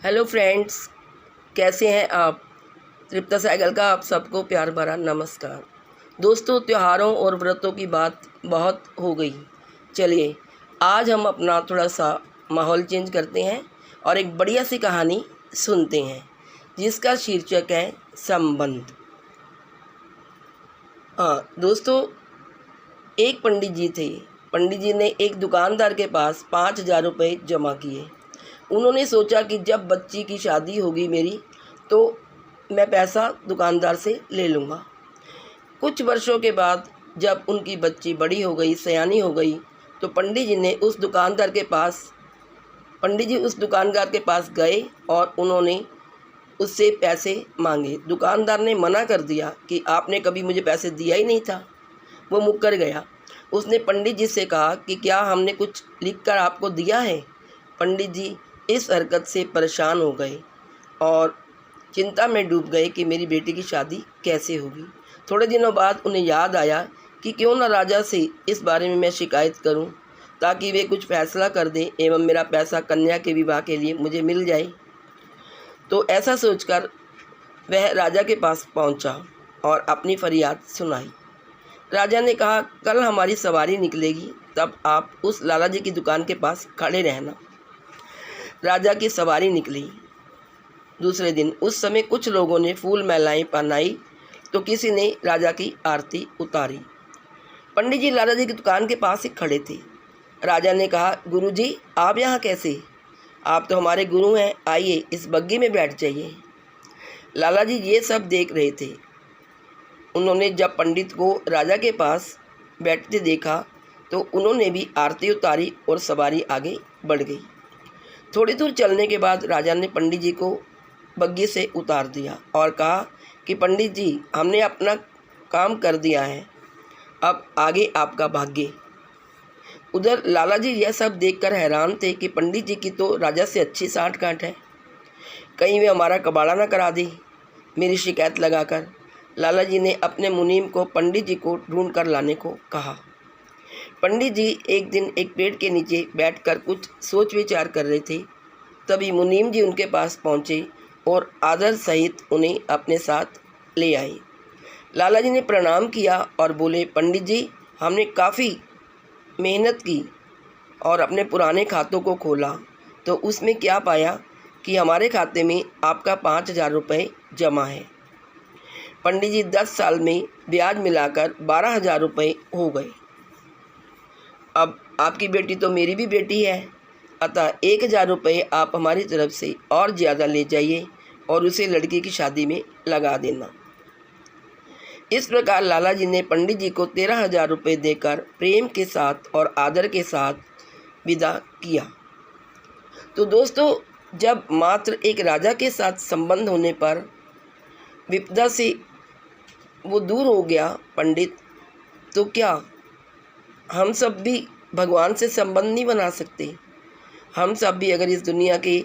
Hello friends, कैसे हैं आप। तृप्ता साइकिल का आप सबको प्यार भरा नमस्कार। दोस्तों, त्योहारों और व्रतों की बात बहुत हो गई। चलिए आज हम अपना थोड़ा सा माहौल चेंज करते हैं और एक बढ़िया सी कहानी सुनते हैं जिसका शीर्षक है संबंध। हाँ दोस्तों, एक पंडित जी थे। पंडित जी ने एक दुकानदार के पास 5,000 रुपये जमा किए। उन्होंने सोचा कि जब बच्ची की शादी होगी मेरी, तो मैं पैसा दुकानदार से ले लूँगा। कुछ वर्षों के बाद जब उनकी बच्ची बड़ी हो गई, सयानी हो गई, तो पंडित जी उस दुकानदार के पास गए और उन्होंने उससे पैसे मांगे। दुकानदार ने मना कर दिया कि आपने कभी मुझे पैसे दिया ही नहीं था। वो मुक्कर गया। उसने पंडित जी से कहा कि क्या हमने कुछ लिखकर आपको दिया है। पंडित जी इस हरकत से परेशान हो गए और चिंता में डूब गए कि मेरी बेटी की शादी कैसे होगी। थोड़े दिनों बाद उन्हें याद आया कि क्यों न राजा से इस बारे में मैं शिकायत करूं, ताकि वे कुछ फैसला कर दें एवं मेरा पैसा कन्या के विवाह के लिए मुझे मिल जाए। तो ऐसा सोचकर वह राजा के पास पहुंचा और अपनी फरियाद सुनाई। राजा ने कहा, कल हमारी सवारी निकलेगी, तब आप उस लाला जी की दुकान के पास खड़े रहना। राजा की सवारी निकली। दूसरे दिन उस समय कुछ लोगों ने फूल मालाएं पहनाई तो किसी ने राजा की आरती उतारी। पंडित जी लाला जी की दुकान के पास ही खड़े थे। राजा ने कहा, गुरुजी आप यहाँ कैसे? आप तो हमारे गुरु हैं, आइए इस बग्गी में बैठ जाइए। लाला जी ये सब देख रहे थे। उन्होंने जब पंडित को राजा के पास बैठते देखा तो उन्होंने भी आरती उतारी और सवारी आगे बढ़ गई। थोड़ी दूर चलने के बाद राजा ने पंडित जी को बग्गी से उतार दिया और कहा कि पंडित जी, हमने अपना काम कर दिया है, अब आगे आपका भाग्य। उधर लाला जी यह सब देखकर हैरान थे कि पंडित जी की तो राजा से अच्छी साठ गांठ है, कहीं वे हमारा कबाड़ा ना करा दे। मेरी शिकायत लगाकर लाला जी ने अपने मुनीम को पंडित जी को ढूंढ कर लाने को कहा। पंडित जी एक दिन एक पेड़ के नीचे बैठकर कुछ सोच विचार कर रहे थे। तभी मुनीम जी उनके पास पहुँचे और आदर सहित उन्हें अपने साथ ले आए। लाला जी ने प्रणाम किया और बोले, पंडित जी, हमने काफ़ी मेहनत की और अपने पुराने खातों को खोला तो उसमें क्या पाया कि हमारे खाते में आपका 5,000 रुपये जमा है। पंडित जी 10 साल में ब्याज मिलाकर 12,000 रुपये हो गए। अब आपकी बेटी तो मेरी भी बेटी है, अतः 1,000 रुपये आप हमारी तरफ से और ज़्यादा ले जाइए और उसे लड़की की शादी में लगा देना। इस प्रकार लाला जी ने पंडित जी को 13,000 रुपये देकर प्रेम के साथ और आदर के साथ विदा किया। तो दोस्तों, जब मात्र एक राजा के साथ संबंध होने पर विपदा से वो दूर हो गया पंडित, तो क्या हम सब भी भगवान से संबंध नहीं बना सकते? हम सब भी अगर इस दुनिया के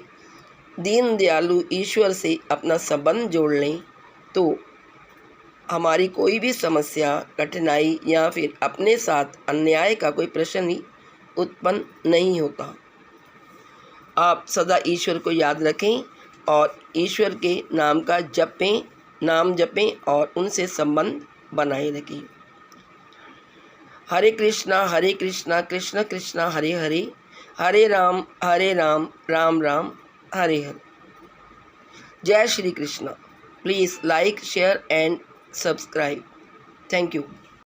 दीन दयालु ईश्वर से अपना संबंध जोड़ लें तो हमारी कोई भी समस्या, कठिनाई या फिर अपने साथ अन्याय का कोई प्रश्न ही उत्पन्न नहीं होता। आप सदा ईश्वर को याद रखें और ईश्वर के नाम जपें और उनसे संबंध बनाए रखें। हरे कृष्णा कृष्ण कृष्णा हरे हरे, हरे राम राम राम हरे हरे। जय Shri Krishna. Please like, share and subscribe. Thank you.